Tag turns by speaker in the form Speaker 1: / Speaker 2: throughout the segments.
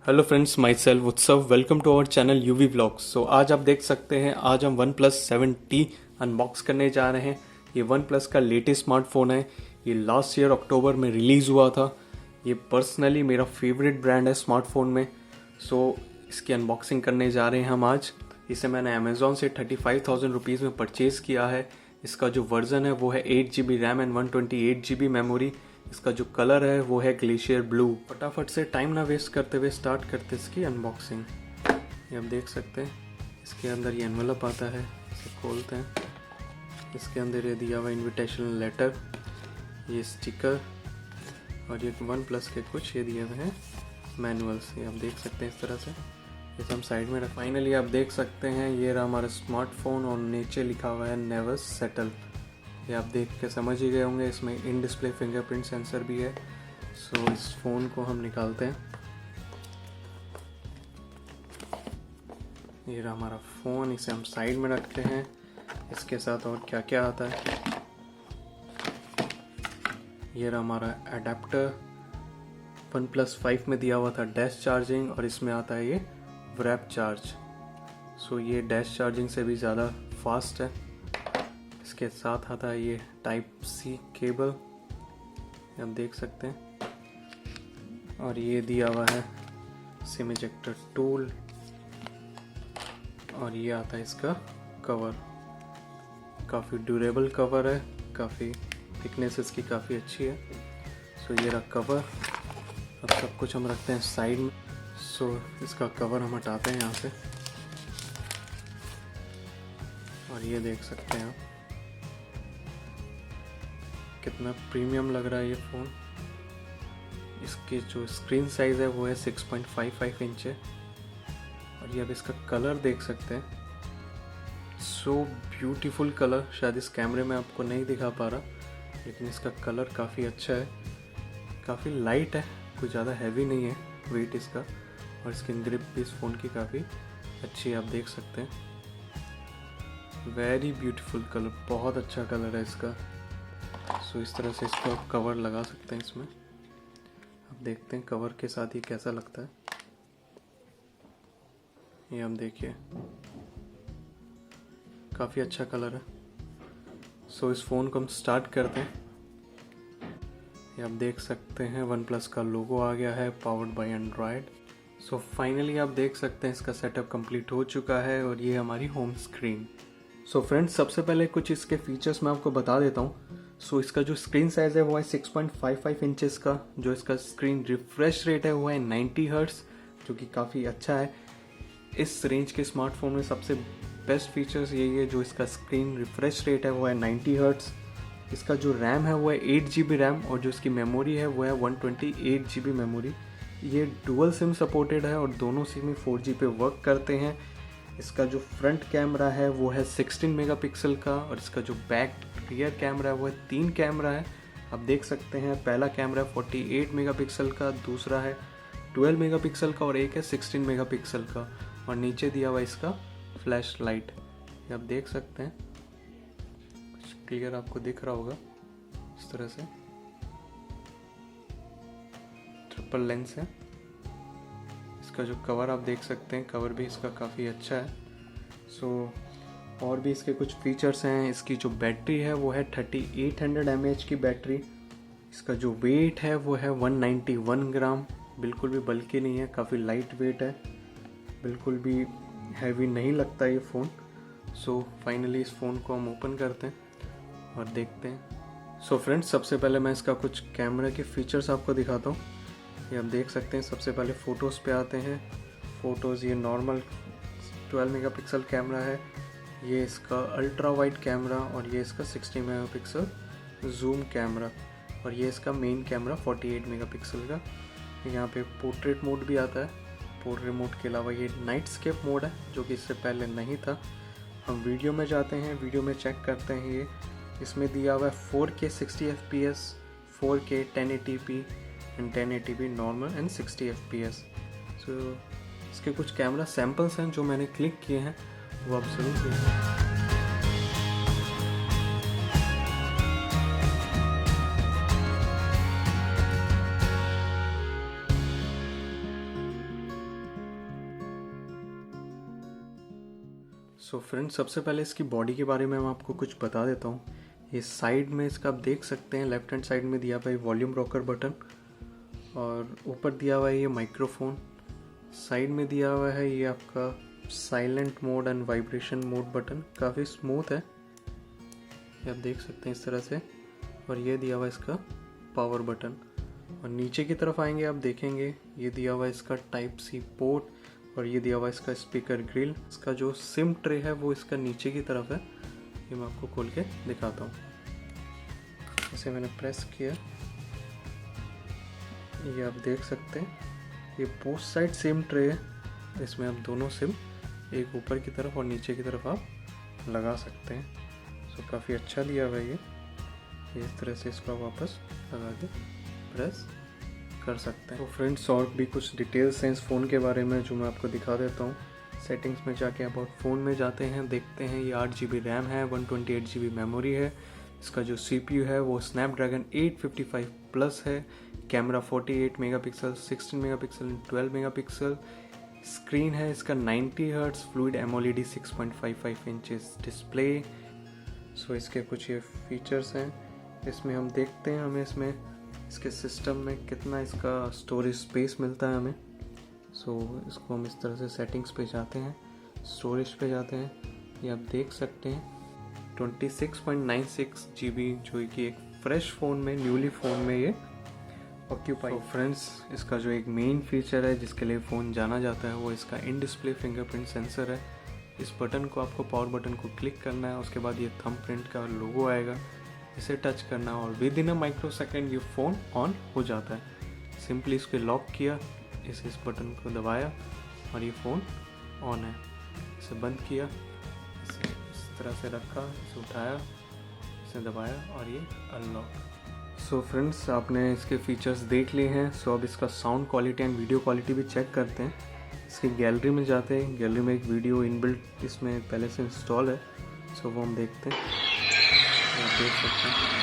Speaker 1: Hello friends, my self Utsav. Welcome to our channel UV vlogs. So आज आप देख सकते हैं, आज हम वन प्लस 7T अनबॉक्स करने जा रहे हैं। ये वन प्लस का लेटेस्ट स्मार्टफोन है। ये लास्ट ईयर अक्टूबर में रिलीज़ हुआ था। ये पर्सनली मेरा फेवरेट ब्रांड है स्मार्टफोन में। सो इसकी अनबॉक्सिंग करने जा रहे हैं हम आज। इसे मैंने अमेज़ॉन से 35,000 रुपीज़ में परचेज़ किया है। इसका जो वर्ज़न है वो है 8 GB RAM and 128 GB memory. इसका जो कलर है वो है ग्लेशियर ब्लू। फटाफट से टाइम ना वेस्ट करते हुए स्टार्ट करते इसकी अनबॉक्सिंग। ये आप देख सकते हैं, इसके अंदर ये एनवेलप आता है। इसे खोलते हैं, इसके अंदर ये दिया हुआ इनविटेशन लेटर, ये स्टिकर और ये वन प्लस के कुछ ये दिए हुए हैं मैनुअल्स। ये आप देख सकते हैं इस तरह से। इसे हम साइड में रख। फाइनली आप देख सकते हैं, ये रहा हमारा स्मार्टफोन और नीचे लिखा हुआ है नेवर सेटल। ये आप देख के समझ ही गए होंगे, इसमें इन डिस्प्ले फिंगरप्रिंट सेंसर भी है। सो इस फ़ोन को हम निकालते हैं। ये रहा हमारा फ़ोन, इसे हम साइड में रखते हैं। इसके साथ और क्या क्या आता है, ये रहा हमारा अडेप्टर। वन प्लस 5 में दिया हुआ था डैश चार्जिंग और इसमें आता है ये व्रैप चार्ज। सो ये डैश चार्जिंग से भी ज़्यादा फास्ट है। इसके साथ आता है ये टाइप सी केबल, आप देख सकते हैं। और ये दिया हुआ है सिम इजेक्टर टूल। और ये आता है इसका कवर। काफ़ी ड्यूरेबल कवर है, काफ़ी थिकनेस इसकी काफ़ी अच्छी है। सो ये रहा कवर। अब सब कुछ हम रखते हैं साइड में। सो इसका कवर हम हटाते हैं यहाँ से। और ये देख सकते हैं आप कितना प्रीमियम लग रहा है ये फ़ोन। इसकी जो स्क्रीन साइज़ है वो है 6.55 इंच है। और ये अब इसका कलर देख सकते हैं, सो ब्यूटीफुल कलर। शायद इस कैमरे में आपको नहीं दिखा पा रहा, लेकिन इसका कलर काफ़ी अच्छा है। काफ़ी लाइट है, कुछ ज़्यादा हैवी नहीं है वेट इसका। और इसकी ग्रिप भी इस फ़ोन की काफ़ी अच्छी है, आप देख सकते हैं। वेरी ब्यूटीफुल कलर, बहुत अच्छा कलर है इसका। सो इस तरह से इसको आप कवर लगा सकते हैं इसमें। अब देखते हैं कवर के साथ ये कैसा लगता है। ये हम देखिए, काफ़ी अच्छा कलर है। सो इस फ़ोन को हम स्टार्ट करते हैं। ये आप देख सकते हैं वन प्लस का लोगो आ गया है, powered by Android. So finally आप देख सकते हैं इसका सेटअप कंप्लीट हो चुका है और ये हमारी होम स्क्रीन। सो फ्रेंड्स, सबसे पहले कुछ इसके फीचर्स मैं आपको बता देता हूँ। सो इसका जो स्क्रीन साइज़ है वो है 6.55 इंचेस का। जो इसका स्क्रीन रिफ्रेश रेट है वो है 90 हर्ट्स, जो कि काफ़ी अच्छा है। इस रेंज के स्मार्टफोन में सबसे बेस्ट फीचर्स यही है, जो इसका स्क्रीन रिफ्रेश रेट है वो है 90 हर्ट्स। इसका जो रैम है वो है 8 GB रैम और जो इसकी मेमोरी है वो है 128 GB मेमोरी। ये डुअल सिम सपोर्टेड है और दोनों सिम ही 4G पे वर्क करते हैं। इसका जो फ्रंट कैमरा है वो है 16 मेगापिक्सल का और इसका जो बैक रियर कैमरा है वो है 3 कैमरा है। आप देख सकते हैं, पहला कैमरा 48 मेगापिक्सल का, दूसरा है 12 मेगापिक्सल का और एक है 16 मेगापिक्सल का। और नीचे दिया हुआ इसका फ्लैश लाइट, ये आप देख सकते हैं। कुछ क्लियर आपको दिख रहा होगा, इस तरह से ट्रिपल लेंस है। इसका जो कवर आप देख सकते हैं, कवर भी इसका काफ़ी अच्छा है। सो और भी इसके कुछ फीचर्स हैं। इसकी जो बैटरी है वो है 3800 mAh की बैटरी। इसका जो वेट है वो है 191 ग्राम, बिल्कुल भी बल्कि नहीं है, काफ़ी लाइट वेट है, बिल्कुल भी हैवी नहीं लगता ये फ़ोन। सो फाइनली इस फ़ोन को हम ओपन करते हैं और देखते हैं। सो फ्रेंड्स, सबसे पहले मैं इसका कुछ कैमरा के फीचर्स आपको दिखाता हूँ। ये आप देख सकते हैं, सबसे पहले फ़ोटोज़ पे आते हैं। फ़ोटोज़ ये नॉर्मल 12 मेगापिक्सल कैमरा है। ये इसका अल्ट्रा वाइड कैमरा और ये इसका 60 मेगापिक्सल जूम कैमरा और ये इसका मेन कैमरा 48 मेगापिक्सल का। यहाँ पे पोर्ट्रेट मोड भी आता है। पोर्ट्रेट मोड के अलावा ये नाइट स्केप मोड है, जो कि इससे पहले नहीं था। हम वीडियो में जाते हैं, वीडियो में चेक करते हैं। ये इसमें दिया हुआ है 4K 60 FPS, 4K 1080p and 1080p normal and 60 FPS। सो इसके कुछ कैमरा सैम्पल्स हैं जो मैंने क्लिक किए हैं, वो आप ज़रूर देखिए। सो फ्रेंड्स, सबसे पहले इसकी बॉडी के बारे में मैं आपको कुछ बता देता हूँ। ये साइड में इसका आप देख सकते हैं, लेफ्ट हैंड साइड में दिया हुआ है वॉल्यूम रॉकर बटन, और ऊपर दिया हुआ है ये माइक्रोफोन। साइड में दिया हुआ है ये आपका silent mode and vibration mode button, काफ़ी स्मूथ है, ये आप देख सकते हैं इस तरह से। और ये दिया हुआ है इसका पावर बटन। और नीचे की तरफ आएंगे, आप देखेंगे ये दिया हुआ है इसका टाइप सी पोर्ट, और ये दिया हुआ है इसका स्पीकर ग्रिल। इसका जो सिम ट्रे है वो इसका नीचे की तरफ है, ये मैं आपको खोल के दिखाता हूँ। इसे मैंने प्रेस किया, ये आप देख सकते हैं, ये बोथ साइड सिम ट्रे है। इसमें आप दोनों सिम, एक ऊपर की तरफ और नीचे की तरफ आप लगा सकते हैं। सो काफ़ी अच्छा दिया हुआ है ये इस तरह से इसको वापस लगा के प्रेस कर सकते हैं। तो फ्रेंड्स, और भी कुछ डिटेल्स हैं इस फ़ोन के बारे में जो मैं आपको दिखा देता हूँ। सेटिंग्स में जाके अबाउट फ़ोन में जाते हैं, देखते हैं ये 8 GB रैम है, 128 GB मेमोरी है। इसका जो CPU है वो स्नैपड्रैगन 855 प्लस है। Camera 48 megapixel, 16 megapixel and 12 megapixel. Screen है इसका 90 hertz fluid AMOLED 6.55 inches display. So इसके कुछ ये फीचर्स हैं, इसमें हम देखते हैं हमें इसमें इसके सिस्टम में कितना इसका स्टोरेज स्पेस मिलता है हमें। सो इसको हम इस तरह से सेटिंग्स पे जाते हैं, स्टोरेज पे जाते हैं, ये आप देख सकते हैं 26.96 GB जो कि एक फ्रेश फ़ोन में, न्यूली फ़ोन में ये ऑक्यूपाई। तो फ्रेंड्स, इसका जो एक मेन फीचर है जिसके लिए फ़ोन जाना जाता है वो इसका इन डिस्प्ले फिंगरप्रिंट सेंसर है। इस बटन को आपको, पावर बटन को क्लिक करना है, उसके बाद ये थंबप्रिंट का लोगो आएगा, इसे टच करना और with in a micro second ये फ़ोन ऑन हो जाता है। सिंपली इसको लॉक किया, इस बटन को दबाया और ये फ़ोन ऑन है। इसे बंद किया, इसे इस तरह से रखा, इसे उठाया, इसे दबाया और ये अनलॉक। सो फ्रेंड्स, आपने इसके फीचर्स देख लिए हैं। सो अब इसका sound quality and video quality भी चेक करते हैं। इसकी गैलरी में जाते हैं, गैलरी में एक वीडियो इनबिल्ट इसमें पहले से इंस्टॉल है, सो वो हम देखते हैं, आप देख सकते हैं।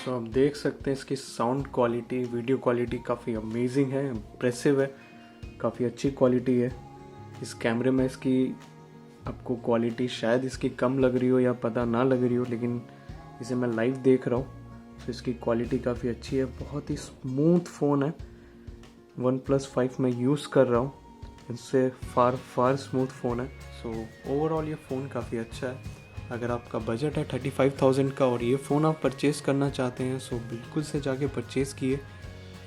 Speaker 1: तो आप देख सकते हैं इसकी साउंड क्वालिटी, वीडियो क्वालिटी काफ़ी अमेजिंग है, इम्प्रेसिव है, काफ़ी अच्छी क्वालिटी है। इस कैमरे में इसकी आपको क्वालिटी शायद इसकी कम लग रही हो या पता ना लग रही हो, लेकिन इसे मैं लाइव देख रहा हूँ तो इसकी क्वालिटी काफ़ी अच्छी है। बहुत ही स्मूथ फ़ोन है, OnePlus 5 मैं यूज़ कर रहा हूँ, इससे फार स्मूथ फ़ोन है। सो ओवरऑल ये फ़ोन काफ़ी अच्छा है। अगर आपका बजट है 35,000 का और ये फ़ोन आप परचेज़ करना चाहते हैं, सो बिल्कुल से जाके परचेज़ किए।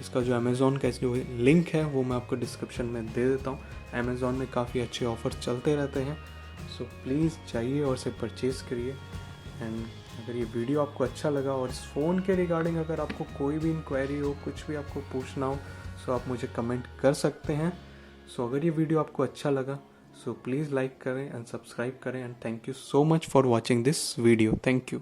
Speaker 1: इसका जो अमेज़ॉन का जो लिंक है वो मैं आपको डिस्क्रिप्शन में दे देता हूँ। अमेज़ॉन में काफ़ी अच्छे ऑफ़र चलते रहते हैं, सो प्लीज़ जाइए और इसे परचेज़ करिए। एंड अगर ये वीडियो आपको अच्छा लगा और इस फ़ोन के रिगार्डिंग अगर आपको कोई भी इंक्वायरी हो, कुछ भी आपको पूछना हो, सो आप मुझे कमेंट कर सकते हैं। सो अगर ये वीडियो आपको अच्छा लगा, so please like करें and subscribe करें and thank you so much for watching this video. Thank you.